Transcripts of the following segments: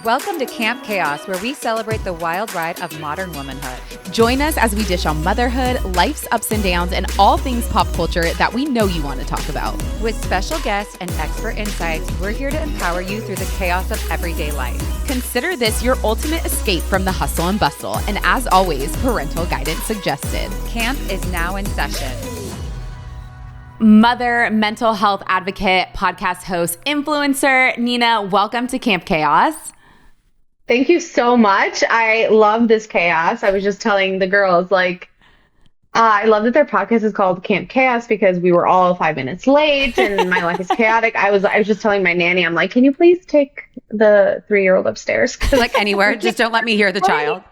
Welcome to Camp Chaos, where we celebrate the wild ride of modern womanhood. Join us as we dish on motherhood, life's ups and downs, and all things pop culture that we know you want to talk about. With special guests and expert insights, we're here to empower you through the chaos of everyday life. Consider this your ultimate escape from the hustle and bustle. And as always, parental guidance suggested. Camp is now in session. Mother, mental health advocate, podcast host, influencer, Nina, welcome to Camp Chaos. Thank you so much. I love this chaos. I was just telling the girls, I love that their podcast is called Camp Chaos because we were all 5 minutes late and my life is chaotic. I was just telling my nanny, I'm like, can you please take the 3-year-old upstairs? Like anywhere, just don't let me hear the child.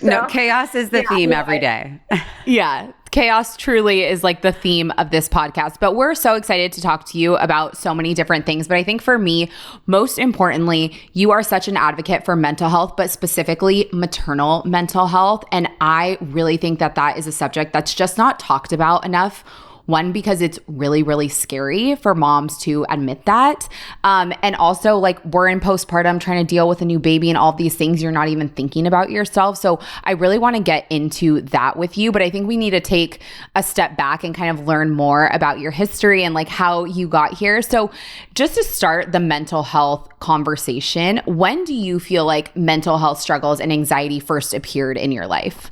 No, chaos is the theme every day. Yeah. Chaos truly is like the theme of this podcast, but we're so excited to talk to you about so many different things. But I think for me, most importantly, you are such an advocate for mental health, but specifically maternal mental health. And I really think that that is a subject that's just not talked about enough. One, because it's really, really scary for moms to admit that. And also, we're in postpartum trying to deal with a new baby and all these things. You're not even thinking about yourself. So I really want to get into that with you. But I think we need to take a step back and kind of learn more about your history and how you got here. So just to start the mental health conversation, when do you feel like mental health struggles and anxiety first appeared in your life?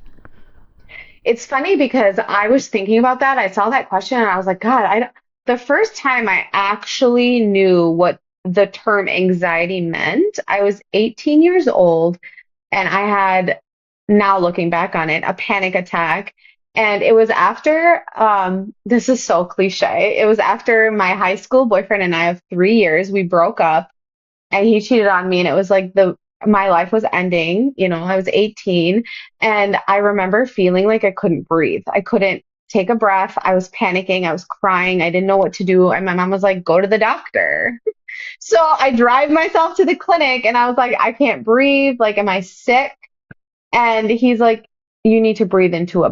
It's funny because I was thinking about that. I saw that question and I was like, God, the first time I actually knew what the term anxiety meant, I was 18 years old and I had, now looking back on it, a panic attack. And it was after, this is so cliche. It was after my high school boyfriend and I of 3 years, we broke up and he cheated on me. And it was like my life was ending, I was 18 and I remember feeling like I couldn't breathe. I couldn't take a breath. I was panicking. I was crying. I didn't know what to do. And my mom was like, go to the doctor. So I drive myself to the clinic and I was like, I can't breathe. Am I sick? And he's like, you need to breathe into a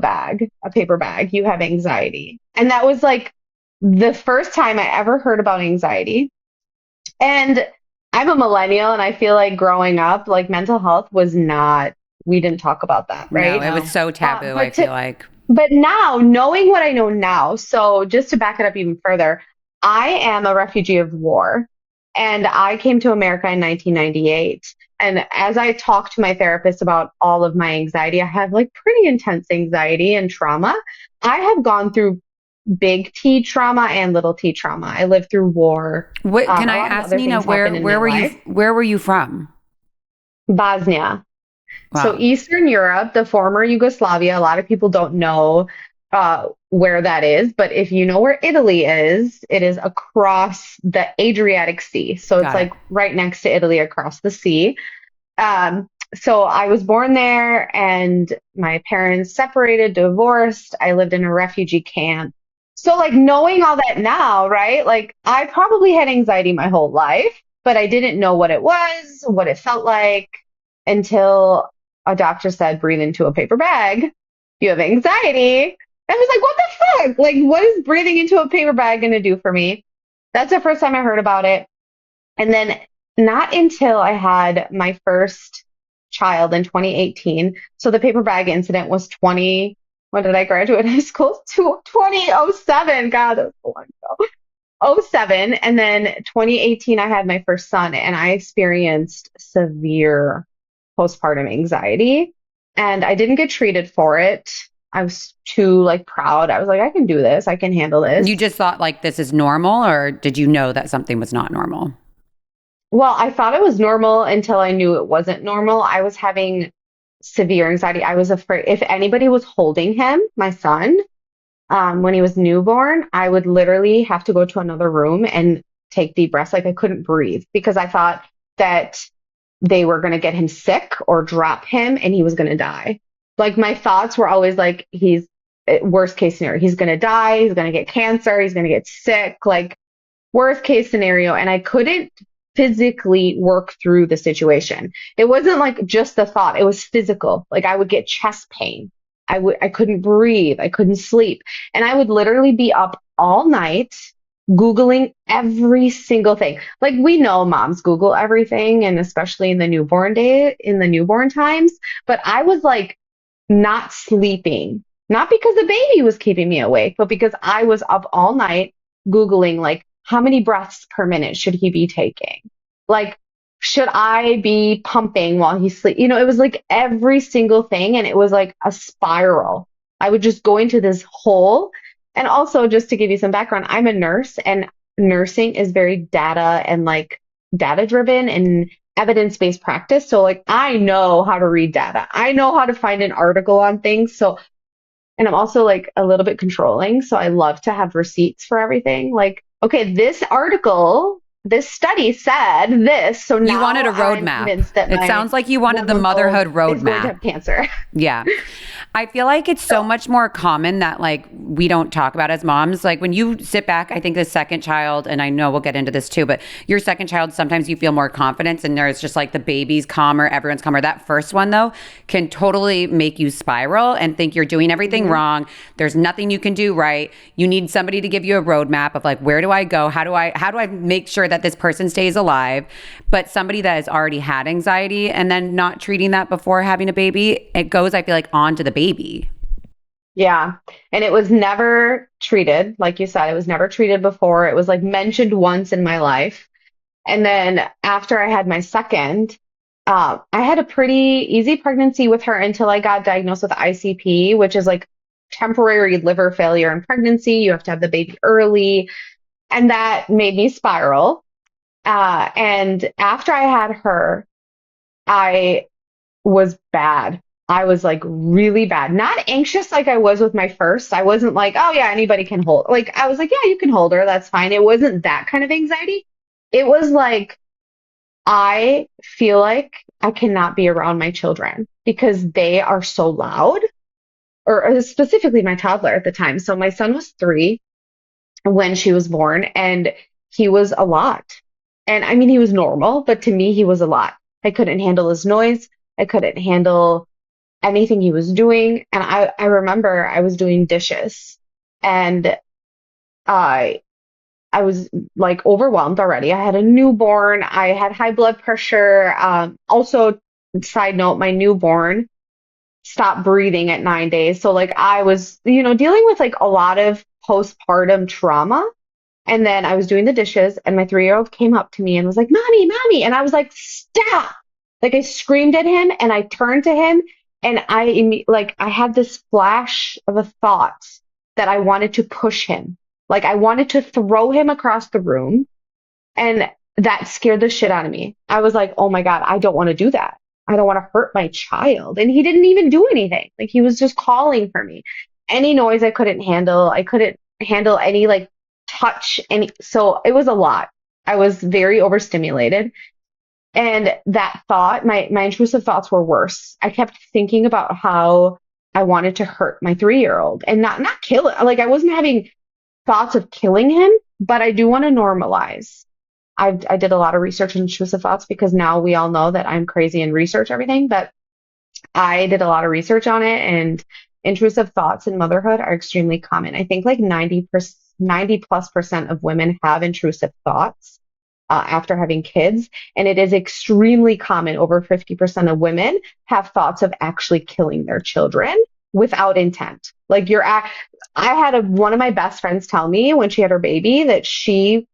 paper bag. You have anxiety. And that was the first time I ever heard about anxiety. And I'm a millennial and I feel like growing up, mental health was not, we didn't talk about that, right? No, it was so taboo, I feel like. But now, knowing what I know now, so just to back it up even further, I am a refugee of war and I came to America in 1998. And as I talk to my therapist about all of my anxiety, I have pretty intense anxiety and trauma. I have gone through big T trauma and little T trauma. I lived through war. What can I ask, Nina? Where were you from? Bosnia. Wow. So Eastern Europe, the former Yugoslavia. A lot of people don't know where that is, but if you know where Italy is, it is across the Adriatic Sea. So it's right next to Italy across the sea. So I was born there and my parents separated, divorced. I lived in a refugee camp. So knowing all that now, right? I probably had anxiety my whole life, but I didn't know what it was, what it felt like until a doctor said, breathe into a paper bag. You have anxiety. I was like, what the fuck? What is breathing into a paper bag going to do for me? That's the first time I heard about it. And then not until I had my first child in 2018. So the paper bag incident was when did I graduate high school? 2007. God, that was so long ago. 07. And then 2018, I had my first son and I experienced severe postpartum anxiety and I didn't get treated for it. I was too proud. I was like, I can do this. I can handle this. You just thought this is normal, or did you know that something was not normal? Well, I thought it was normal until I knew it wasn't normal. I was having severe anxiety. I was afraid if anybody was holding him, my son, when he was newborn, I would literally have to go to another room and take deep breaths. I couldn't breathe because I thought that they were going to get him sick or drop him and he was going to die. My thoughts were always he's worst case scenario. He's going to die. He's going to get cancer. He's going to get sick. Worst case scenario. And I couldn't physically work through the situation. It wasn't just the thought. It was physical. I would get chest pain. I couldn't breathe. I couldn't sleep. And I would literally be up all night Googling every single thing. Like we know moms Google everything, and especially in the newborn times, but I was like not sleeping, not because the baby was keeping me awake, but because I was up all night Googling like how many breaths per minute should he be taking? Like, should I be pumping while he's sleep? It was like every single thing. And it was like a spiral. I would just go into this hole. And also, just to give you some background, I'm a nurse, and nursing is very data and like data driven and evidence-based practice. So like I know how to read data. I know how to find an article on things. So, and I'm also like a little bit controlling. So I love to have receipts for everything. Like, okay, this study said this. So now you wanted a I'm roadmap. convinced that It sounds like you wanted the motherhood roadmap. Is going to have cancer. Yeah. I feel like it's so much more common that like we don't talk about as moms. Like when you sit back, I think the second child, and I know we'll get into this too, but your second child, sometimes you feel more confidence and there's just like the baby's calmer, everyone's calmer. That first one though can totally make you spiral and think you're doing everything wrong. There's nothing you can do right. You need somebody to give you a roadmap of like, where do I go? How do I make sure that this person stays alive? But somebody that has already had anxiety and then not treating that before having a baby, it goes, I feel like, on to the baby. Yeah. And it was never treated. Like you said, it was never treated before. It was like mentioned once in my life. And then after I had my second, I had a pretty easy pregnancy with her until I got diagnosed with ICP, which is like temporary liver failure in pregnancy. You have to have the baby early. And that made me spiral. And after I had her, I was bad. I was like really bad, not anxious like I was with my first. I wasn't like, oh yeah, anybody can hold. Like I was like, yeah, you can hold her. That's fine. It wasn't that kind of anxiety. It was like, I feel like I cannot be around my children because they are so loud, or specifically my toddler at the time. So my son was 3 when she was born, and he was a lot. And I mean, he was normal, but to me, he was a lot. I couldn't handle his noise. I couldn't handle anything he was doing. And I remember I was doing dishes, and I was like overwhelmed already. I had a newborn. I had high blood pressure. Also, side note, my newborn stopped breathing at 9 days. So like I was, dealing with like a lot of postpartum trauma. And then I was doing the dishes, and my 3-year-old came up to me and was like, "Mommy, mommy." And I was like, "Stop." Like I screamed at him, and I turned to him, and I had this flash of a thought that I wanted to push him. Like I wanted to throw him across the room, and that scared the shit out of me. I was like, "Oh my God, I don't want to do that. I don't want to hurt my child." And he didn't even do anything. Like he was just calling for me. Any noise I couldn't handle. I couldn't handle any like touch, so it was a lot. I was very overstimulated. And that thought, my intrusive thoughts were worse. I kept thinking about how I wanted to hurt my 3-year-old and not kill it. Like I wasn't having thoughts of killing him, but I do want to normalize. I did a lot of research on intrusive thoughts because now we all know that I'm crazy and research everything, but I did a lot of research on it, and intrusive thoughts in motherhood are extremely common. I think like 90+% of women have intrusive thoughts after having kids. And it is extremely common. Over 50% of women have thoughts of actually killing their children without intent. Like I had one of my best friends tell me when she had her baby that she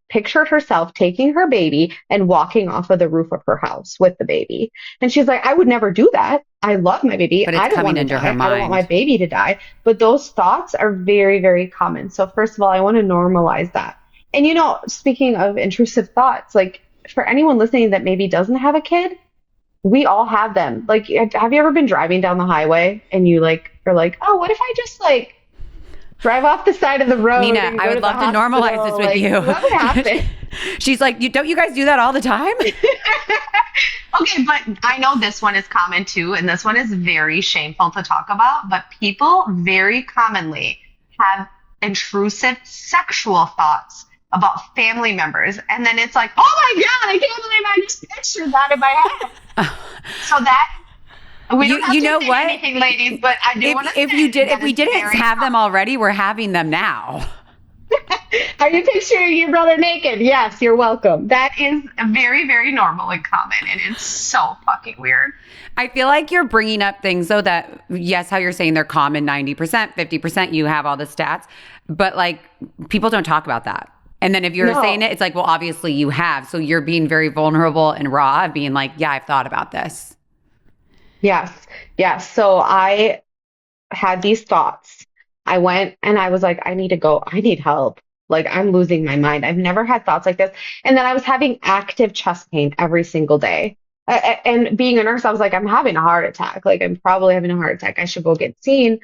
pictured herself taking her baby and walking off of the roof of her house with the baby. And she's like, I would never do that. I love my baby. But it's I don't coming want to into die. her mind. I don't want my baby to die. But those thoughts are very, very common. So first of all, I want to normalize that. And speaking of intrusive thoughts, like for anyone listening that maybe doesn't have a kid, we all have them. Like, have you ever been driving down the highway and you are like, oh, what if I just like drive off the side of the road? Nina, I would love to normalize this with you. What would happen? She's like, don't you guys do that all the time? Okay, but I know this one is common too, and this one is very shameful to talk about, but people very commonly have intrusive sexual thoughts about family members. And then it's like, oh my God, I can't believe I just pictured that in my head. So that, we don't have to say anything, ladies, but I do want to say if we didn't have them already, we're having them now. Are you picturing your brother naked? Yes, you're welcome. That is very, very normal and common, and it's so fucking weird. I feel like you're bringing up things though that, yes, how you're saying they're common 90%, 50%, you have all the stats, but like people don't talk about that. And then if you're saying No. it, it's like, well, obviously you have. So you're being very vulnerable and raw, being like, yeah, I've thought about this. Yes. Yes. So I had these thoughts. I went and I was like, I need to go. I need help. Like, I'm losing my mind. I've never had thoughts like this. And then I was having active chest pain every single day. And being a nurse, I was like, I'm having a heart attack. Like, I'm probably having a heart attack. I should go get seen.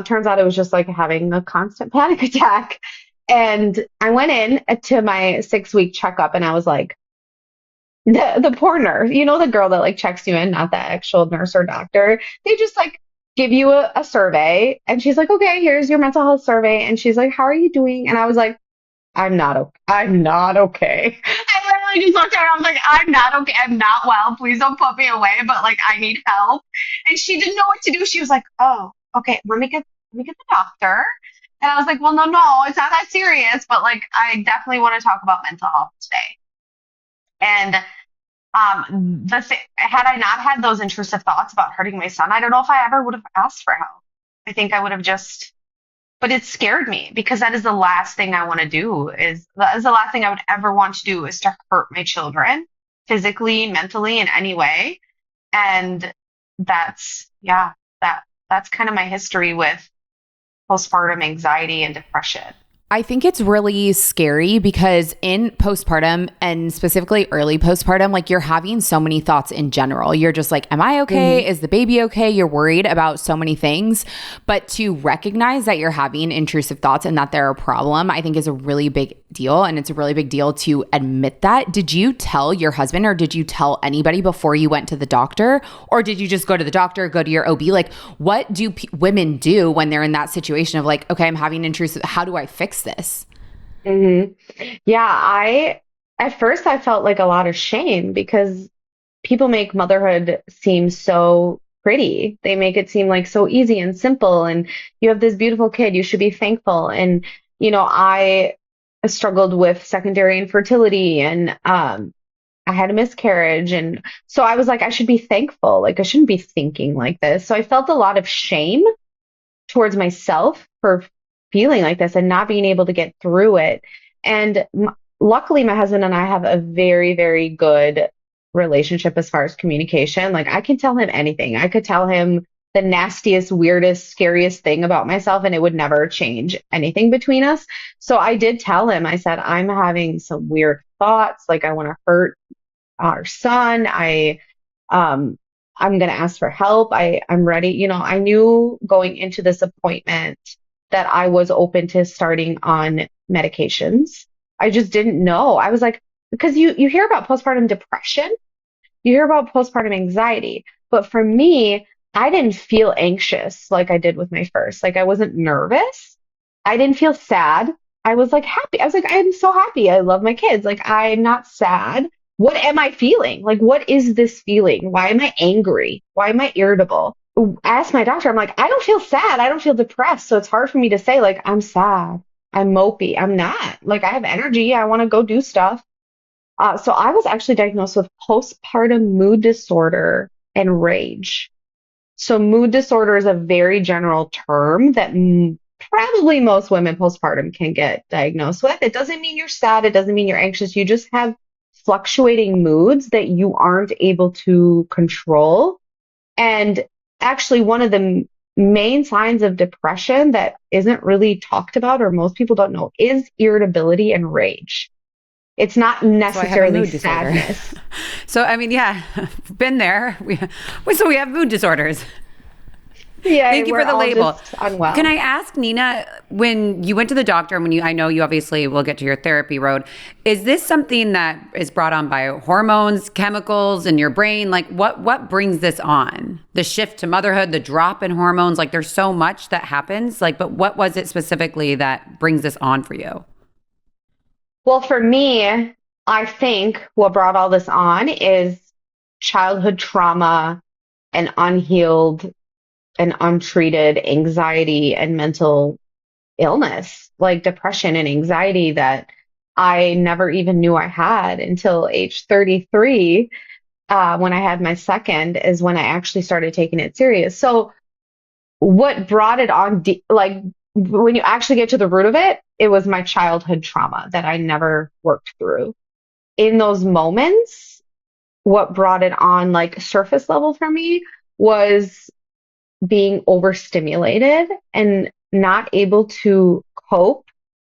Turns out it was just like having a constant panic attack. And I went in to my 6 week checkup and I was like, the poor nurse, the girl that like checks you in, not the actual nurse or doctor. They just like give you a survey and she's like, okay, here's your mental health survey. And she's like, how are you doing? And I was like, I'm not okay. I'm not okay. I literally just looked at her. I was like, I'm not okay. I'm not well. Please don't put me away. But like, I need help. And she didn't know what to do. She was like, oh, okay. Let me get the doctor. And I was like, well, no, it's not that serious. But like, I definitely want to talk about mental health today. And had I not had those intrusive thoughts about hurting my son, I don't know if I ever would have asked for help. I think I would have just, but it scared me because that is the last thing I want to do. That is the last thing I would ever want to do is to hurt my children physically, mentally, in any way. And yeah, that's kind of my history with postpartum anxiety and depression. I think it's really scary because in postpartum and specifically early postpartum, like you're having so many thoughts in general. You're just like, am I okay? Mm-hmm. Is the baby okay? You're worried about so many things. But to recognize that you're having intrusive thoughts and that they're a problem, I think is a really big deal. And it's a really big deal to admit that. Did you tell your husband or did you tell anybody before you went to the doctor? Or did you just go to the doctor, go to your OB? Like, what do women do when they're in that situation of like, okay, I'm having intrusive, how do I fix this? hmm Yeah, at first I felt like a lot of shame because people make motherhood seem so pretty. They make it seem like so easy and simple, and you have this beautiful kid, you should be thankful. And I struggled with secondary infertility, and I had a miscarriage, and so I was like, I should be thankful. Like I shouldn't be thinking like this. So I felt a lot of shame towards myself for feeling like this and not being able to get through it. And luckily, my husband and I have a very, very good relationship as far as communication. Like, I can tell him anything. I could tell him the nastiest, weirdest, scariest thing about myself, and it would never change anything between us. So I did tell him, I said, I'm having some weird thoughts. Like, I want to hurt our son. I'm going to ask for help. I'm ready. I knew going into this appointment that I was open to starting on medications. I just didn't know. I was like, because you hear about postpartum depression, you hear about postpartum anxiety, but for me, I didn't feel anxious like I did with my first. Like I wasn't nervous. I didn't feel sad. I was like happy. I was like, I'm so happy. I love my kids. Like I'm not sad. What am I feeling? Like, what is this feeling? Why am I angry? Why am I irritable? I asked my doctor, I'm like, I don't feel sad. I don't feel depressed. So it's hard for me to say, like, I'm sad. I'm mopey. I'm not. Like, I have energy. I want to go do stuff. So I was actually diagnosed with postpartum mood disorder and rage. So mood disorder is a very general term that probably most women postpartum can get diagnosed with. It doesn't mean you're sad. It doesn't mean you're anxious. You just have fluctuating moods that you aren't able to control. And actually, one of the main signs of depression that isn't really talked about or most people don't know is irritability and rage. It's not So I have a necessarily mood disorder. sadness. So, I mean, yeah, been there. So we have mood disorders. Yeah, Thank you we're for the all label. just unwell. Can I ask Nina, when you went to the doctor, and I know you obviously will get to your therapy road, is this something that is brought on by hormones, chemicals in your brain? Like what brings this on? The shift to motherhood, the drop in hormones, like there's so much that happens, like, but what was it specifically that brings this on for you? Well, for me, I think what brought all this on is childhood trauma and unhealed and untreated anxiety and mental illness, like depression and anxiety that I never even knew I had until age 33. When I had my second is when I actually started taking it serious. So what brought it on, like when you actually get to the root of it, it was my childhood trauma that I never worked through. In those moments, what brought it on like surface level for me was being overstimulated and not able to cope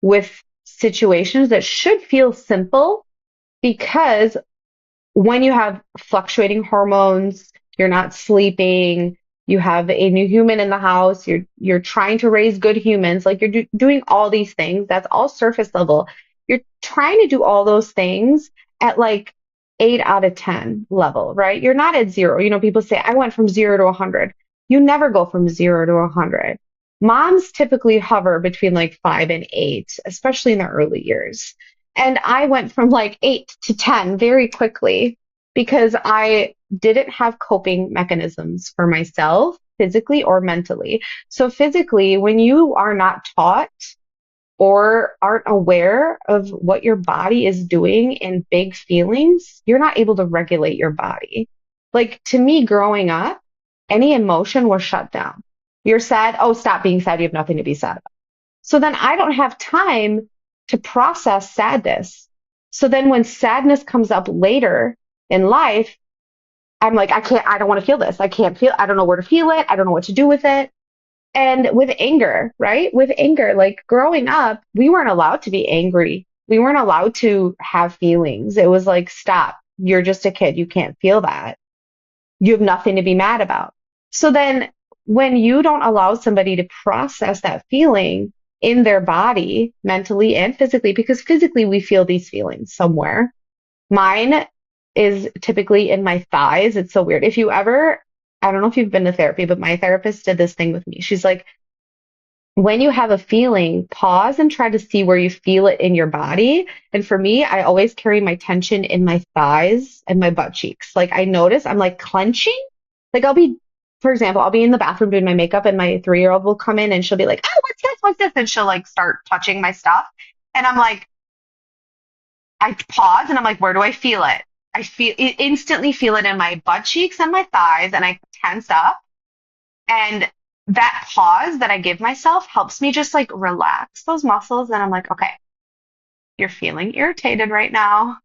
with situations that should feel simple because when you have fluctuating hormones, you're not sleeping, you have a new human in the house, you're trying to raise good humans, like you're doing all these things. That's all surface level. You're trying to do all those things at like 8 out of 10 level, right? You're not at zero. You know, people say, I went from 0 to 100. You never go from 0 to 100. Moms typically hover between like 5 and 8, especially in the early years. And I went from like 8 to 10 very quickly because I didn't have coping mechanisms for myself, physically or mentally. So physically, when you are not taught or aren't aware of what your body is doing in big feelings, you're not able to regulate your body. Like to me, growing up, any emotion was shut down. You're sad. Oh, stop being sad. You have nothing to be sad about. So then I don't have time to process sadness. So then when sadness comes up later in life, I'm like, I don't want to feel this. I don't know where to feel it. I don't know what to do with it. And with anger, right? With anger, like growing up, we weren't allowed to be angry. We weren't allowed to have feelings. It was like, stop. You're just a kid. You can't feel that. You have nothing to be mad about. So then when you don't allow somebody to process that feeling in their body, mentally and physically, because physically we feel these feelings somewhere. Mine is typically in my thighs. It's so weird. I don't know if you've been to therapy, but my therapist did this thing with me. She's like, when you have a feeling, pause and try to see where you feel it in your body. And for me, I always carry my tension in my thighs and my butt cheeks. Like I notice I'm like clenching. Like for example, I'll be in the bathroom doing my makeup and my 3-year-old will come in and she'll be like, oh, what's this? What's this? And she'll like start touching my stuff. And I'm like, I pause and I'm like, where do I feel it? Instantly feel it in my butt cheeks and my thighs and I tense up. And that pause that I give myself helps me just like relax those muscles. And I'm like, okay, you're feeling irritated right now.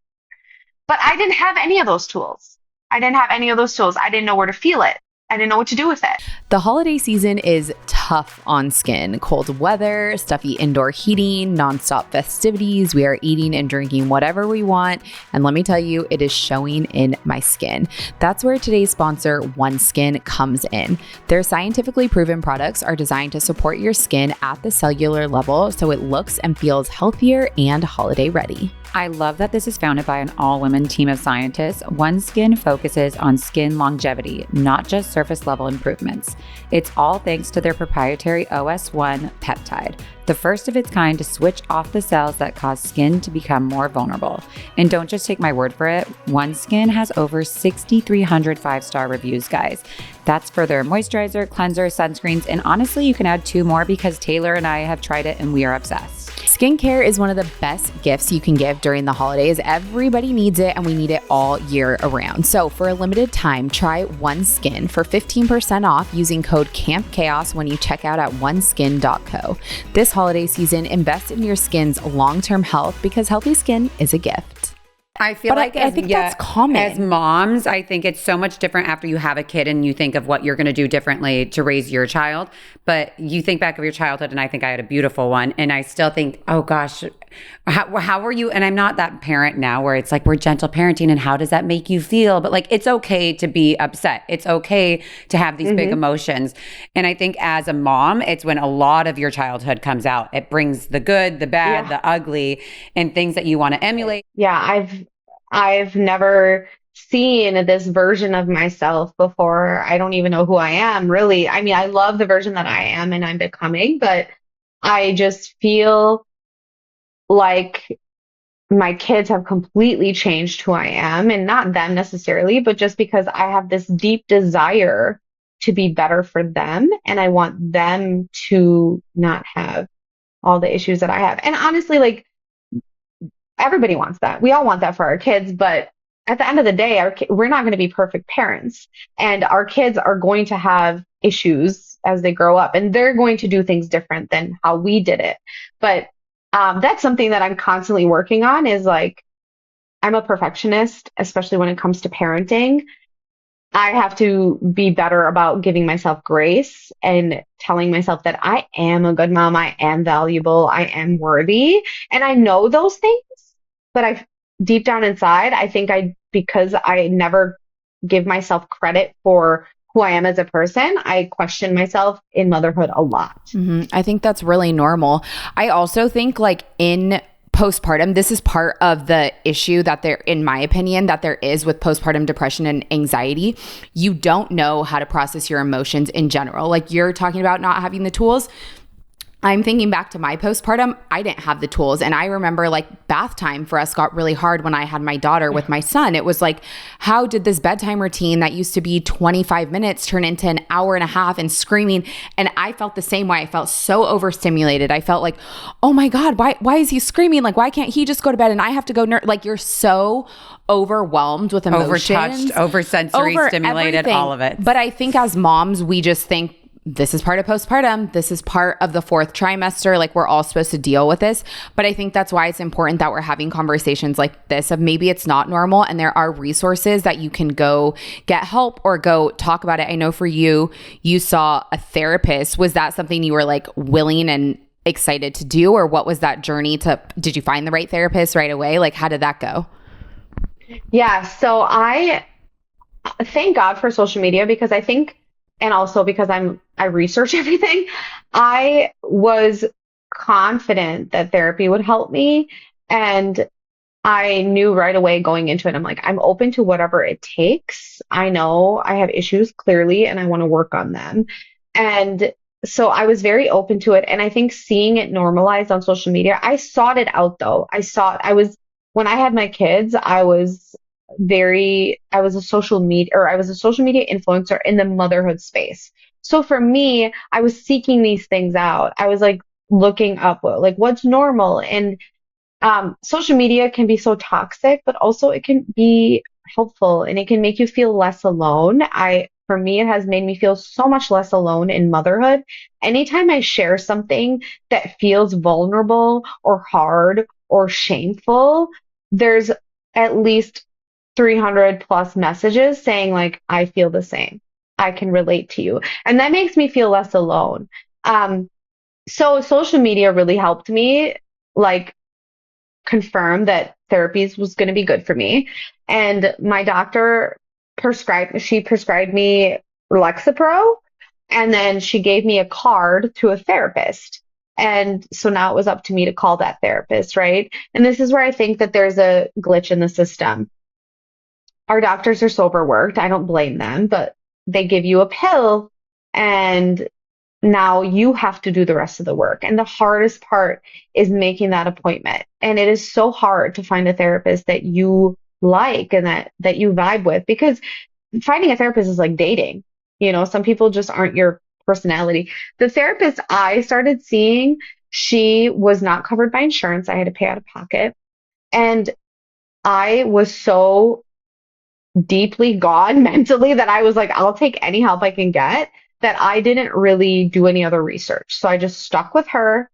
But I didn't have any of those tools. I didn't know where to feel it. I didn't know what to do with it. The holiday season is tough on skin. Cold weather, stuffy indoor heating, nonstop festivities. We are eating and drinking whatever we want. And let me tell you, it is showing in my skin. That's where today's sponsor, OneSkin, comes in. Their scientifically proven products are designed to support your skin at the cellular level so it looks and feels healthier and holiday ready. I love that this is founded by an all-women team of scientists. OneSkin focuses on skin longevity, not just surface level improvements. It's all thanks to their proprietary OS1 peptide, the first of its kind to switch off the cells that cause skin to become more vulnerable. And don't just take my word for it, OneSkin has over 6,300 5-star reviews, guys. That's for their moisturizer, cleanser, sunscreens, and honestly, you can add 2 more because Taylor and I have tried it and we are obsessed. Skincare is one of the best gifts you can give during the holidays. Everybody needs it and we need it all year around. So for a limited time, try OneSkin for 15% off using code CAMPCHAOS when you check out at oneskin.co. This holiday season, invest in your skin's long-term health because healthy skin is a gift. I feel like I think that's common. As moms, I think it's so much different after you have a kid and you think of what you're going to do differently to raise your child. But you think back of your childhood, and I think I had a beautiful one. And I still think, oh gosh, how were you? And I'm not that parent now where it's like we're gentle parenting and how does that make you feel? But like it's okay to be upset. It's okay to have these big emotions. And I think as a mom, it's when a lot of your childhood comes out. It brings the good, the bad, the ugly, and things that you want to emulate. Yeah, I've never seen this version of myself before. I don't even know who I am, really. I mean, I love the version that I am and I'm becoming, but I just feel like my kids have completely changed who I am, and not them necessarily, but just because I have this deep desire to be better for them and I want them to not have all the issues that I have. And honestly, like everybody wants that. We all want that for our kids, but at the end of the day, we're not going to be perfect parents, and our kids are going to have issues as they grow up, and they're going to do things different than how we did it. But that's something that I'm constantly working on. Is like I'm a perfectionist, especially when it comes to parenting. I have to be better about giving myself grace and telling myself that I am a good mom, I am valuable, I am worthy, and I know those things, but I deep down inside, I think because I never give myself credit for who I am as a person, I question myself in motherhood a lot. I think that's really normal. I also think like in postpartum, this is part of the issue that there, in my opinion, that there is with postpartum depression and anxiety. You don't know how to process your emotions in general. Like you're talking about not having the tools. I'm thinking back to my postpartum, I didn't have the tools. And I remember like bath time for us got really hard when I had my daughter with my son. It was like, how did this bedtime routine that used to be 25 minutes turn into an hour and a half and screaming? And I felt the same way. I felt so overstimulated. I felt like, oh my God, why is he screaming? Like, why can't he just go to bed and I have to go like you're so overwhelmed with emotions. Overtouched, oversensory stimulated, everything. all of it. But I think as moms, we just think, this is part of postpartum. This is part of the fourth trimester. Like we're all supposed to deal with this. But I think that's why it's important that we're having conversations like this of maybe it's not normal and there are resources that you can go get help or go talk about it. I know for you, you saw a therapist. Was that something you were like willing and excited to do? Or what was that journey did you find the right therapist right away? Like how did that go? Yeah, so I thank God for social media because I think, and also because I research everything, I was confident that therapy would help me. And I knew right away going into it, I'm like, I'm open to whatever it takes. I know I have issues clearly and I want to work on them. And so I was very open to it. And I think seeing it normalized on social media, I sought it out though. When I had my kids, I was a social media influencer in the motherhood space. So for me, I was seeking these things out. I was like looking up like what's normal, and social media can be so toxic, but also it can be helpful and it can make you feel less alone. For me, it has made me feel so much less alone in motherhood. Anytime I share something that feels vulnerable or hard or shameful, there's at least 300 plus messages saying like, I feel the same. I can relate to you. And that makes me feel less alone. So social media really helped me like confirm that therapies was going to be good for me. And my doctor prescribed me Lexapro, and then she gave me a card to a therapist. And so now it was up to me to call that therapist, right? And this is where I think that there's a glitch in the system. Our doctors are sober worked. I don't blame them, but they give you a pill and now you have to do the rest of the work. And the hardest part is making that appointment. And it is so hard to find a therapist that you like and that you vibe with, because finding a therapist is like dating. You know, some people just aren't your personality. The therapist I started seeing, she was not covered by insurance. I had to pay out of pocket. And I was so deeply gone mentally that I was like, I'll take any help I can get, that I didn't really do any other research. So I just stuck with her.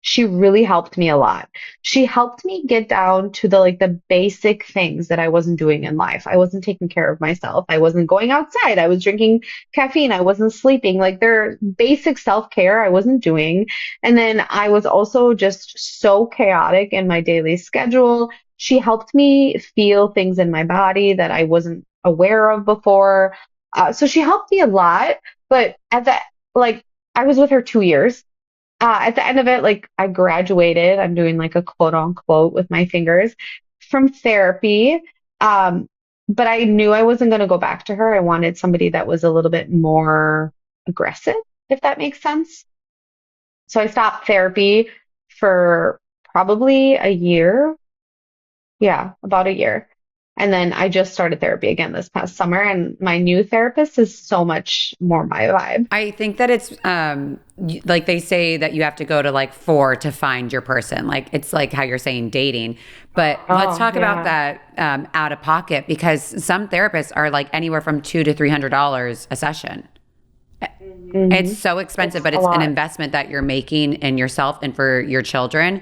She really helped me a lot. She helped me get down to the basic things that I wasn't doing in life. I wasn't taking care of myself. I wasn't going outside. I was drinking caffeine. I wasn't sleeping. Like there basic self-care I wasn't doing. And then I was also just so chaotic in my daily schedule. She helped me feel things in my body that I wasn't aware of before. So she helped me a lot, but I was with her 2 years. At the end of it, I graduated. I'm doing a quote unquote with my fingers from therapy. But I knew I wasn't going to go back to her. I wanted somebody that was a little bit more aggressive, if that makes sense. So I stopped therapy for probably a year. Yeah, about a year. And then I just started therapy again this past summer, and my new therapist is so much more my vibe. I think that it's like they say that you have to go to like four to find your person. Like it's like how you're saying dating. But let's Oh, talk about yeah. that out of pocket, because some therapists are like anywhere from $200 to $300 a session. It's Hmm. so expensive, It's but a it's an lot. investment that you're making in yourself and for your children.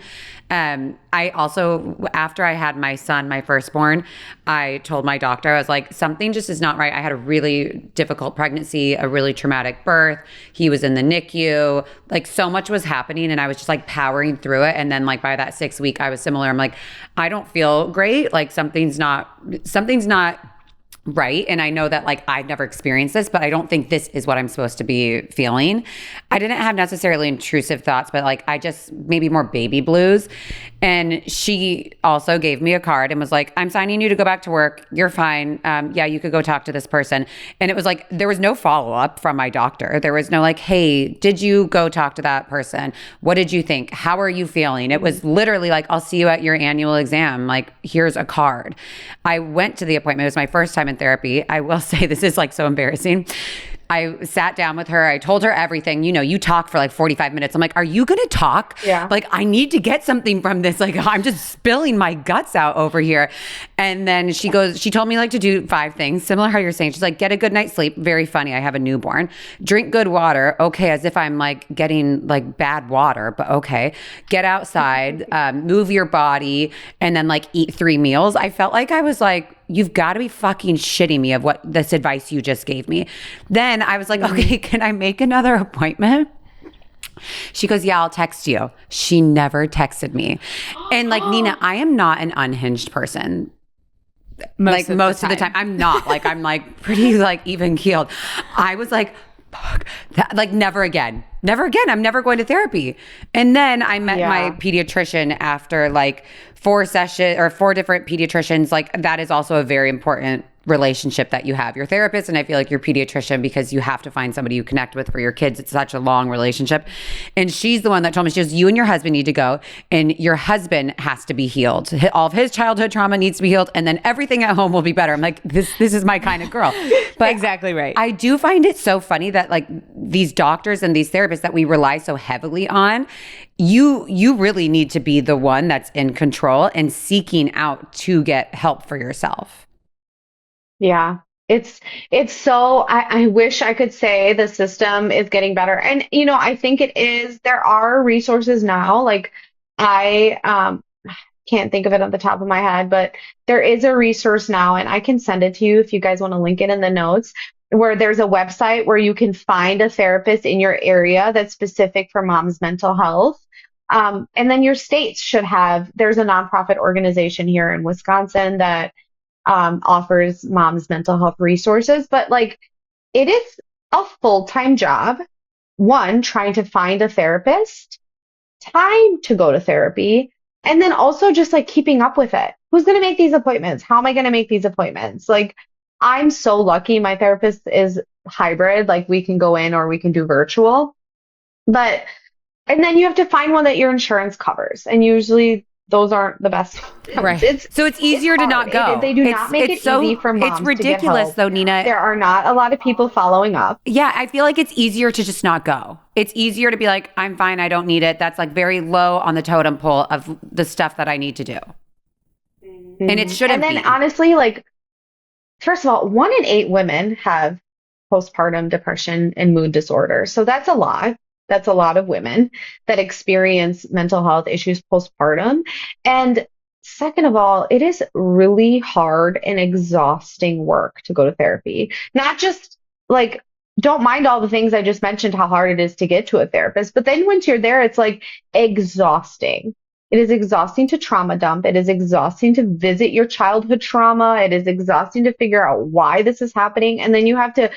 I also, after I had my son, my firstborn, I told my doctor, I was like, something just is not right. I had a really difficult pregnancy, a really traumatic birth. He was in the NICU. Like so much was happening, and I was just like powering through it. And then like by that 6 week, I was similar. I'm like, I don't feel great. Like something's not right. And I know that like I've never experienced this, but I don't think this is what I'm supposed to be feeling. I didn't have necessarily intrusive thoughts, but like I just maybe more baby blues. And she also gave me a card and was like, I'm signing you to go back to work. You're fine. Yeah, you could go talk to this person. And it was like, there was no follow up from my doctor. There was no like, hey, did you go talk to that person? What did you think? How are you feeling? It was literally like, I'll see you at your annual exam. Like, here's a card. I went to the appointment. It was my first time in therapy. I will say this is like so embarrassing. I sat down with her. I told her everything. You know, you talk for like 45 minutes. I'm like, are you going to talk? Yeah. Like, I need to get something from this. Like, I'm just spilling my guts out over here. And then she told me like to do 5 things, similar how you're saying. She's like, get a good night's sleep. Very funny. I have a newborn. Drink good water. Okay. As if I'm like getting like bad water, but okay. Get outside, move your body, and then like eat 3 meals. I felt like I was like, you've got to be fucking shitting me of what this advice you just gave me. Then I was like, okay, can I make another appointment? She goes, yeah, I'll text you. She never texted me. And like, Nina, I am not an unhinged person. Like most of the time. I'm not. Like, I'm like pretty like even keeled. I was like, fuck, that, like never again. Never again. I'm never going to therapy. And then I met my Yeah. pediatrician after like 4 different pediatricians. Like that is also a very important relationship that you have, your therapist, and I feel like your pediatrician, because you have to find somebody you connect with for your kids. It's such a long relationship. And she's the one that told me, she goes, you and your husband need to go, and your husband has to be healed. All of his childhood trauma needs to be healed, and then everything at home will be better. I'm like, this is my kind of girl. But Exactly right. I do find it so funny that like these doctors and these therapists that we rely so heavily on, you really need to be the one that's in control and seeking out to get help for yourself. Yeah. It's it's so I wish I could say the system is getting better. And I think it is. There are resources now. Like I can't think of it on the top of my head, but there is a resource now, and I can send it to you if you guys want to link it in the notes, where there's a website where you can find a therapist in your area that's specific for mom's mental health. And then your states should there's a nonprofit organization here in Wisconsin that offers mom's mental health resources, but like it is a full-time job. One, trying to find a therapist, time to go to therapy, and then also just like keeping up with it. Who's going to make these appointments? How am I going to make these appointments? Like, I'm so lucky. My therapist is hybrid. Like, we can go in or we can do virtual. But, and then you have to find one that your insurance covers. And usually those aren't the best ones. Right. So it's easier to not Hard. go. They do not make it easy for it's moms to get ridiculous help. though, Nina. There are not a lot of people following up. Yeah, I feel like it's easier to just not go. It's easier to be like, I'm fine, I don't need it. That's like very low on the totem pole of the stuff that I need to do. And it shouldn't And then be. honestly, like, first of all, 1 in 8 women have postpartum depression and mood disorder. So that's a lot. That's a lot of women that experience mental health issues postpartum. And second of all, it is really hard and exhausting work to go to therapy. Not just like, don't mind all the things I just mentioned, how hard it is to get to a therapist, but then once you're there, it's like exhausting. It is exhausting to trauma dump. It is exhausting to visit your childhood trauma. It is exhausting to figure out why this is happening. And then you have to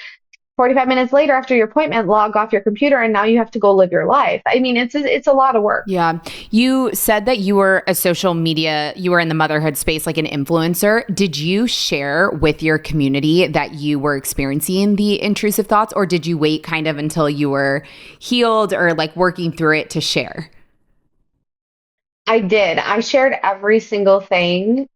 45 minutes later after your appointment, log off your computer, and now you have to go live your life. I mean, it's a lot of work. Yeah. You said that you were you were in the motherhood space, like an influencer. Did you share with your community that you were experiencing the intrusive thoughts, or did you wait kind of until you were healed or like working through it to share? I did. I shared every single thing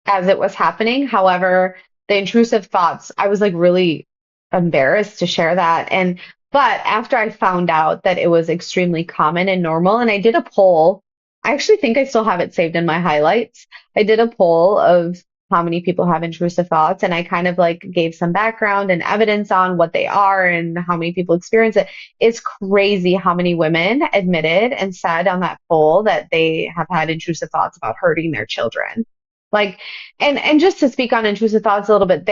as it was happening. However, the intrusive thoughts, I was like really embarrassed to share that. But after I found out that it was extremely common and normal, and I did a poll, I actually think I still have it saved in my highlights. I did a poll of how many people have intrusive thoughts, and I kind of like gave some background and evidence on what they are and how many people experience it. It's crazy how many women admitted and said on that poll that they have had intrusive thoughts about hurting their children. Like, and just to speak on intrusive thoughts a little bit,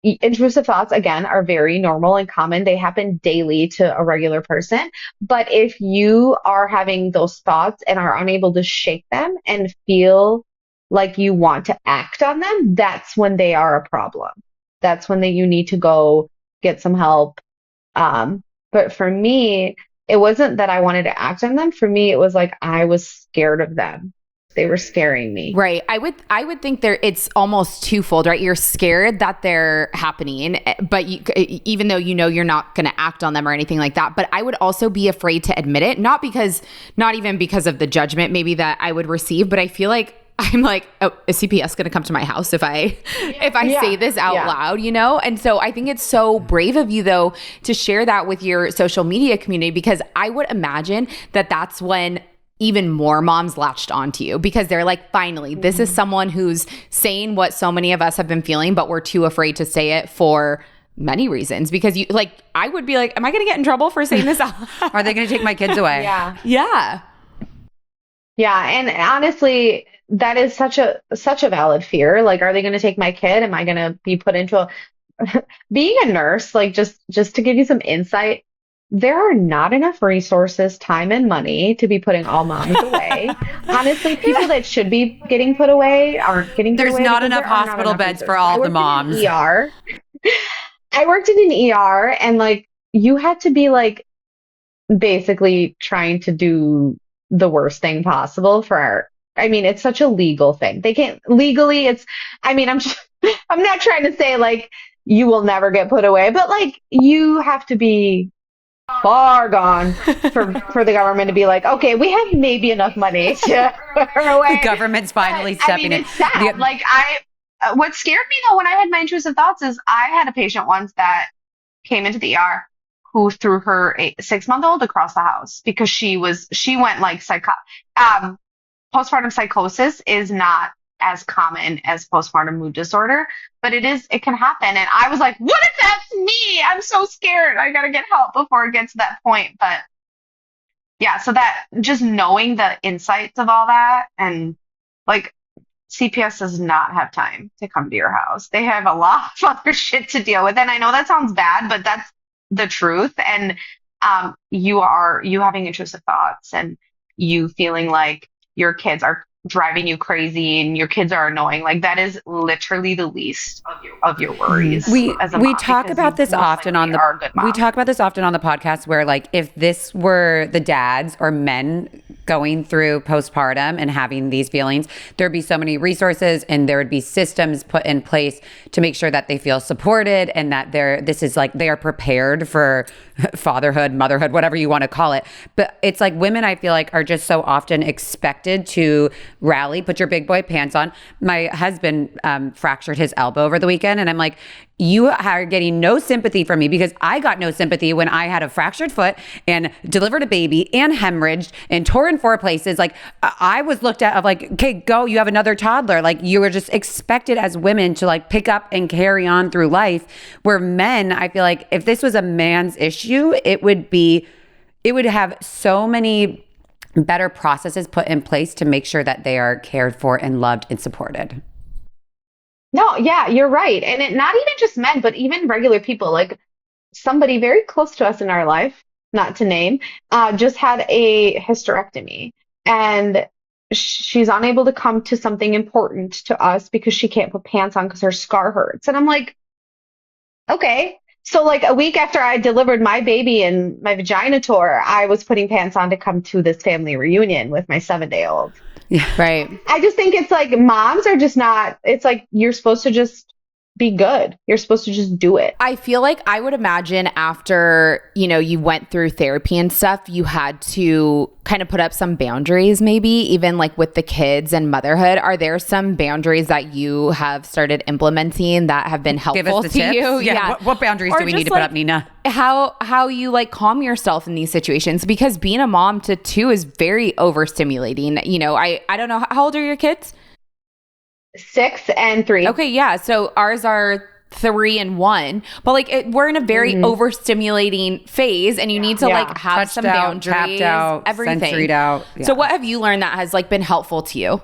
intrusive thoughts again are very normal and common. They happen daily to a regular person. But if you are having those thoughts and are unable to shake them and feel like you want to act on them, that's when they are a problem. That's when you need to go get some help. But for me, it wasn't that I wanted to act on them. For me, it was like I was scared of them. They were scaring me. Right. I would think it's almost twofold, right? You're scared that they're happening, but even though you know you're not going to act on them or anything like that, but I would also be afraid to admit it, not even because of the judgment maybe that I would receive, but I feel like I'm like, oh, is CPS going to come to my house if I say this out loud, you know? And so I think it's so brave of you though to share that with your social media community, because I would imagine that that's when even more moms latched onto you, because they're like, finally, this is someone who's saying what so many of us have been feeling, but we're too afraid to say it for many reasons. Because I would be like, am I going to get in trouble for saying this? Are they going to take my kids away? Yeah. Yeah. Yeah. And honestly, that is such a valid fear. Like, are they going to take my kid? Am I going to be put into being a nurse? Like, just to give you some insight, there are not enough resources, time, and money to be putting all moms away. Honestly, people that should be getting put away aren't getting put away. There's not enough hospital beds for all the moms. I worked in an ER, and like you had to be like basically trying to do the worst thing possible it's such a legal thing. They can't legally, I'm not trying to say like you will never get put away, but like you have to be far gone for the government to be like, okay, we have maybe enough money to put her away. The government's finally stepping in. It's sad. What scared me though when I had my intrusive thoughts is I had a patient once that came into the ER who threw her 6-month-old across the house because she went like postpartum psychosis is not as common as postpartum mood disorder, but it can happen. And I was like, what if that's me? I'm so scared. I got to get help before it gets to that point. But yeah, so that just knowing the insights of all that, and like CPS does not have time to come to your house. They have a lot of other shit to deal with. And I know that sounds bad, but that's the truth. And you having intrusive thoughts and you feeling like your kids are driving you crazy and your kids are annoying, like that is literally the least of your worries. We talk about this often on the podcast, where like if this were the dads or men going through postpartum and having these feelings, there'd be so many resources and there would be systems put in place to make sure that they feel supported and that they are prepared for fatherhood, motherhood, whatever you want to call it. But it's like women, I feel like, are just so often expected to rally, put your big boy pants on. My husband fractured his elbow over the weekend, and I'm like, you are getting no sympathy from me, because I got no sympathy when I had a fractured foot and delivered a baby and hemorrhaged and tore in 4 places. Like I was looked at of like, okay, go, you have another toddler. Like you were just expected as women to like pick up and carry on through life, where men, I feel like if this was a man's issue, it would have so many better processes put in place to make sure that they are cared for and loved and supported. No, yeah, you're right. And not even just men, but even regular people, like somebody very close to us in our life, not to name, just had a hysterectomy, and she's unable to come to something important to us because she can't put pants on because her scar hurts. And I'm like, okay. So like a week after I delivered my baby and my vagina tore, I was putting pants on to come to this family reunion with my 7-day-old. Yeah, right. I just think it's like moms are just not, it's like you're supposed to just be good. You're supposed to just do it. I feel like I would imagine after, you went through therapy and stuff, you had to kind of put up some boundaries, maybe even like with the kids and motherhood. Are there some boundaries that you have started implementing that have been helpful Give us the to tips. you? Yeah. What boundaries Or do we need just, to put up, Nina? How you like calm yourself in these situations, because being a mom to two is very overstimulating. I don't know, how old are your kids? 6 and 3. Okay, yeah. So ours are 3 and 1, but like we're in a very overstimulating phase, and you need to like have Touched some out, boundaries, tapped out, everything. sensoried out. Yeah. So what have you learned that has like been helpful to you?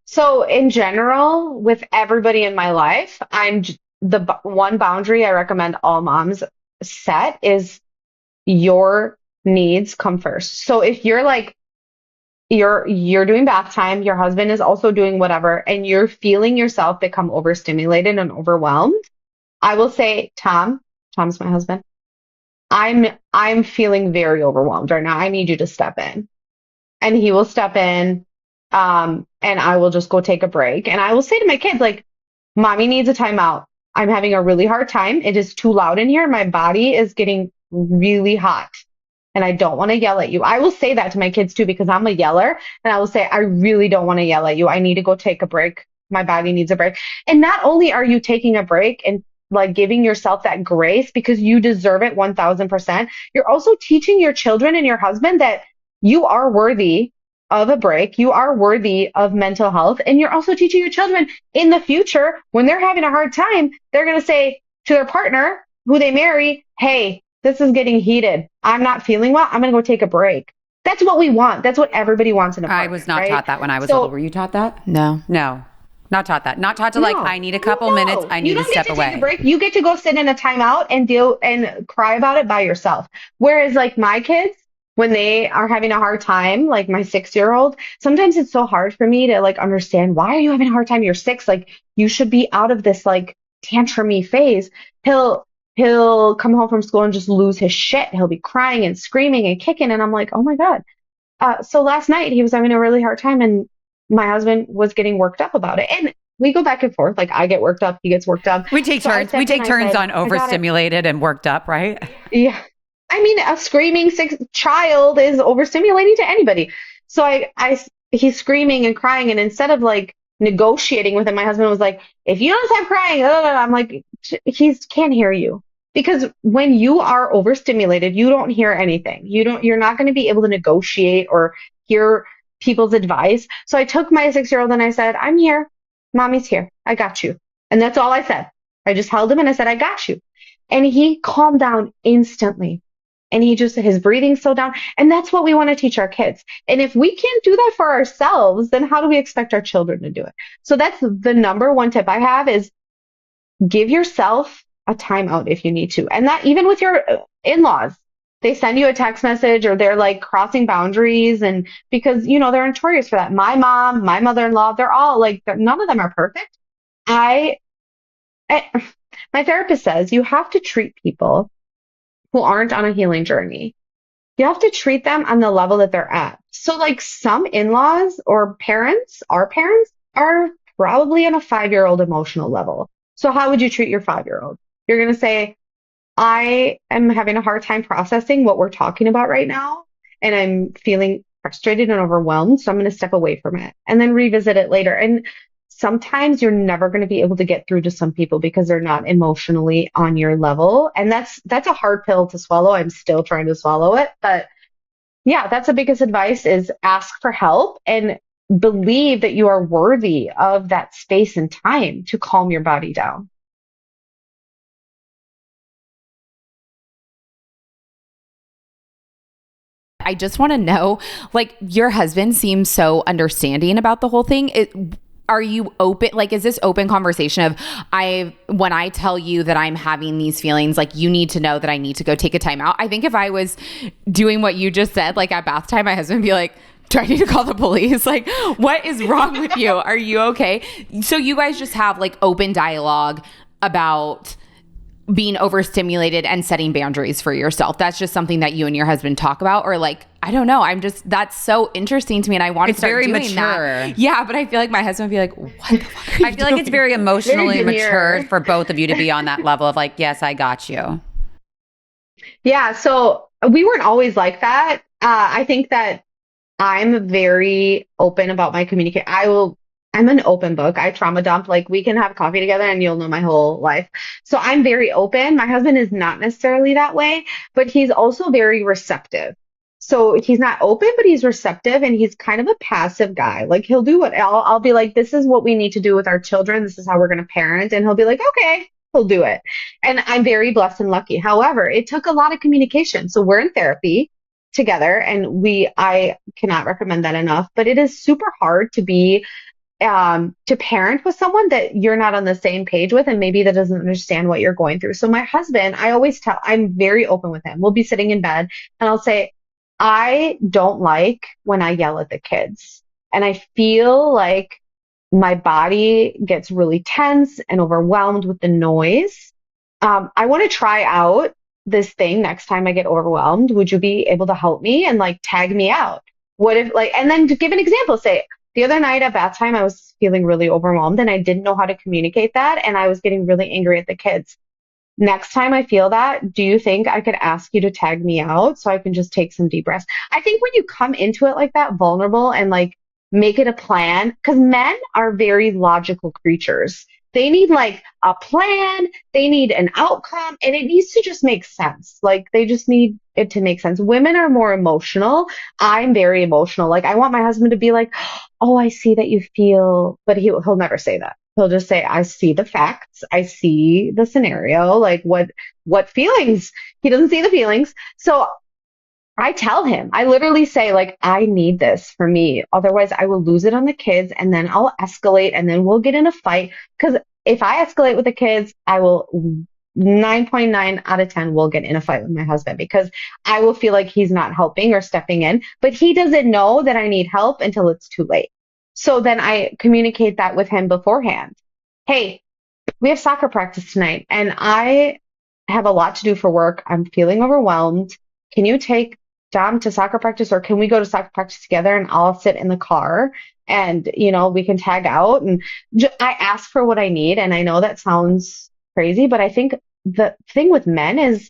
So in general, with everybody in my life, one boundary I recommend all moms set is your needs come first. So if you're like you're doing bath time, your husband is also doing whatever, and you're feeling yourself become overstimulated and overwhelmed, I will say, Tom's my husband. I'm feeling very overwhelmed right now. I need you to step in. And he will step in, and I will just go take a break. And I will say to my kids, like, mommy needs a timeout. I'm having a really hard time. It is too loud in here. My body is getting really hot. And I don't want to yell at you. I will say that to my kids too, because I'm a yeller. And I will say, I really don't want to yell at you. I need to go take a break. My body needs a break. And not only are you taking a break and like giving yourself that grace because you deserve it 1000%, you're also teaching your children and your husband that you are worthy of a break. You are worthy of mental health. And you're also teaching your children in the future, when they're having a hard time, they're going to say to their partner who they marry, hey, this is getting heated. I'm not feeling well. I'm going to go take a break. That's what we want. That's what everybody wants in a partner. I was not right? taught that when I was little. Were you taught that? No. No. Not taught that. Not taught to like, I need a couple minutes. I need to step away. Take a break. You get to go sit in a timeout and deal and cry about it by yourself. Whereas like my kids, when they are having a hard time, like my 6-year-old, sometimes it's so hard for me to like understand, why are you having a hard time? You're 6. Like you should be out of this like tantrumy phase. He'll come home from school and just lose his shit. He'll be crying and screaming and kicking. And I'm like, oh my God. So last night he was having a really hard time, and my husband was getting worked up about it. And we go back and forth. Like I get worked up. He gets worked up. We take turns. We take turns on overstimulated and worked up, right? Yeah. I mean, a screaming 6 child is overstimulating to anybody. So he's screaming and crying. And instead of like negotiating with him, my husband was like, if you don't stop crying, I'm like, he can't hear you. Because when you are overstimulated, you don't hear anything. You're not going to be able to negotiate or hear people's advice. So I took my 6-year-old and I said, I'm here. Mommy's here. I got you. And that's all I said. I just held him and I said, I got you. And he calmed down instantly. And his breathing slowed down. And that's what we want to teach our kids. And if we can't do that for ourselves, then how do we expect our children to do it? So that's the number one tip I have is give yourself a timeout if you need to. And that even with your in-laws, they send you a text message or they're like crossing boundaries, and because, they're notorious for that. My mom, my mother-in-law, they're all like, none of them are perfect. My therapist says you have to treat people who aren't on a healing journey. You have to treat them on the level that they're at. So like some in-laws or our parents are probably on a 5-year-old emotional level. So how would you treat your 5-year-old? You're going to say, I am having a hard time processing what we're talking about right now, and I'm feeling frustrated and overwhelmed, so I'm going to step away from it and then revisit it later. And sometimes you're never going to be able to get through to some people because they're not emotionally on your level. And that's a hard pill to swallow. I'm still trying to swallow it. But yeah, that's the biggest advice is ask for help and believe that you are worthy of that space and time to calm your body down. I just want to know, like, your husband seems so understanding about the whole thing. Are you open? Like, is this open conversation of when I tell you that I'm having these feelings, like you need to know that I need to go take a time out? I think if I was doing what you just said, like at bath time, my husband would be like, do I need to call the police? Like, what is wrong with you? Are you okay? So you guys just have like open dialogue about being overstimulated and setting boundaries for yourself? That's just something that you and your husband talk about, or like, I don't know. That's so interesting to me, and I want to start very doing mature. that. Yeah, but I feel like my husband would be like, "What the fuck are you I feel like it's very emotionally Very demure. mature for both of you to be on that level of like, yes, I got you. Yeah, so we weren't always like that. I think that I'm very open about my communication. I'm an open book. I trauma dump. Like we can have coffee together and you'll know my whole life. So I'm very open. My husband is not necessarily that way, but he's also very receptive. So he's not open, but he's receptive and he's kind of a passive guy. Like he'll do what I'll be like, this is what we need to do with our children. This is how we're going to parent. And he'll be like, okay, he'll do it. And I'm very blessed and lucky. However, it took a lot of communication. So we're in therapy together and I cannot recommend that enough, but it is super hard to be to parent with someone that you're not on the same page with and maybe that doesn't understand what you're going through. So my husband, I'm very open with him. We'll be sitting in bed and I'll say, I don't like when I yell at the kids. And I feel like my body gets really tense and overwhelmed with the noise. I want to try out this thing next time I get overwhelmed. Would you be able to help me and like tag me out? What if like, and then to give an example, say, the other night at bath time, I was feeling really overwhelmed and I didn't know how to communicate that. And I was getting really angry at the kids. Next time I feel that, do you think I could ask you to tag me out so I can just take some deep breaths? I think when you come into it like that, vulnerable and like make it a plan, because men are very logical creatures. They need like a plan, they need an outcome, and it needs to just make sense. Like they just need it to make sense. Women are more emotional. I'm very emotional. Like I want my husband to be like, oh, I see that you feel, but he'll never say that. He'll just say, I see the facts. I see the scenario. Like what feelings? He doesn't see the feelings. So I tell him, I literally say like, I need this for me. Otherwise I will lose it on the kids and then I'll escalate and then we'll get in a fight. Because if I escalate with the kids, I will 9.9 out of 10 will get in a fight with my husband because I will feel like he's not helping or stepping in, but he doesn't know that I need help until it's too late. So then I communicate that with him beforehand. Hey, we have soccer practice tonight and I have a lot to do for work. I'm feeling overwhelmed. Can you take Dom to soccer practice or can we go to soccer practice together and I'll sit in the car and, we can tag out and I ask for what I need. And I know that sounds crazy, but I think the thing with men is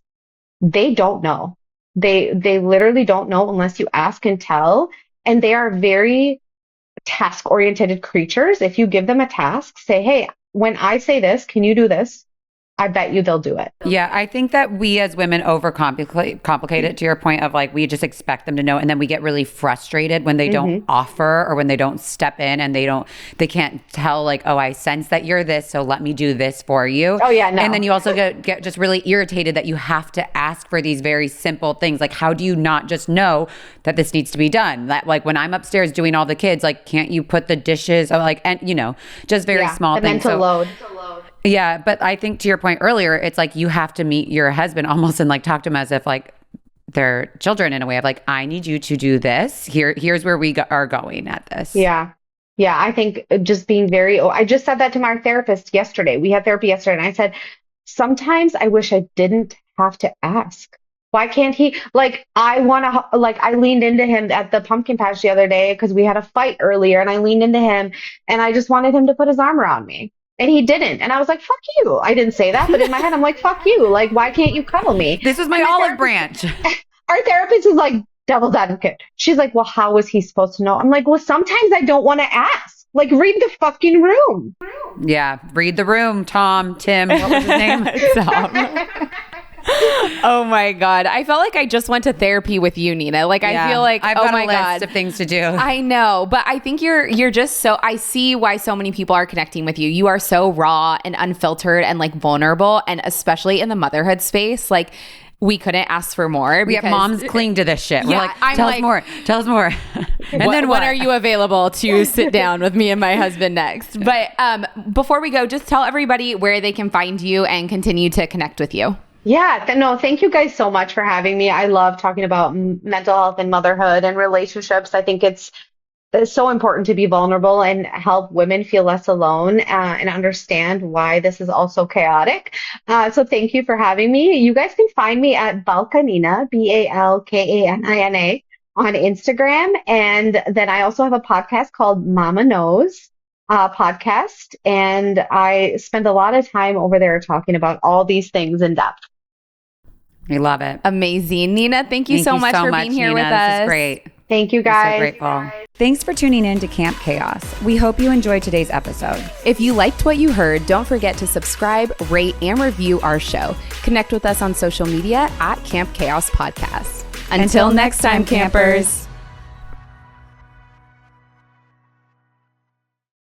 they don't know. They literally don't know unless you ask and tell. And they are very task-oriented creatures. If you give them a task, say, hey, when I say this, can you do this? I bet you they'll do it. Yeah, I think that we as women complicate it to your point of like we just expect them to know and then we get really frustrated when they don't offer or when they don't step in and they can't tell like, oh, I sense that you're this, so let me do this for you. Oh yeah, no. And then you also get just really irritated that you have to ask for these very simple things. Like how do you not just know that this needs to be done? That like when I'm upstairs doing all the kids, like can't you put the dishes or like and just very small the things. Mental load. Yeah, but I think to your point earlier, it's like you have to meet your husband almost and like talk to him as if like they're children in a way of like, I need you to do this. Here's where we are going at this. Yeah. Yeah. I think just being I just said that to my therapist yesterday. We had therapy yesterday and I said, sometimes I wish I didn't have to ask. Why can't he? Like, I leaned into him at the pumpkin patch the other day because we had a fight earlier and I leaned into him and I just wanted him to put his arm around me. And he didn't. And I was like, fuck you. I didn't say that, but in my head, I'm like, fuck you. Like, why can't you cuddle me? This is my olive branch. Our therapist is like, devil's advocate. She's like, well, how was he supposed to know? I'm like, well, sometimes I don't want to ask. Like, read the fucking room. Yeah. Read the room, Tim. What was his name? Tom. Oh my God. I felt like I just went to therapy with you, Nina. Like, I feel like, I've got a list of things to do. I know, but I think you're just so, I see why so many people are connecting with you. You are so raw and unfiltered and like vulnerable. And especially in the motherhood space, like we couldn't ask for more. We have moms cling to this shit. We're like, tell us more. And then when are you available to sit down with me and my husband next? But before we go, just tell everybody where they can find you and continue to connect with you. Yeah, no, thank you guys so much for having me. I love talking about mental health and motherhood and relationships. I think it's it's so important to be vulnerable and help women feel less alone and understand why this is also chaotic. So thank you for having me. You guys can find me at Balkanina, Balkanina, on Instagram. And then I also have a podcast called Mama Knows podcast. And I spend a lot of time over there talking about all these things in depth. We love it. Amazing. Nina, thank you so much for being here Nina. with us. This is great. Thank you, guys. So grateful. Thanks for tuning in to Camp Chaos. We hope you enjoyed today's episode. If you liked what you heard, don't forget to subscribe, rate, and review our show. Connect with us on social media at Camp Chaos Podcast. Until next time, campers.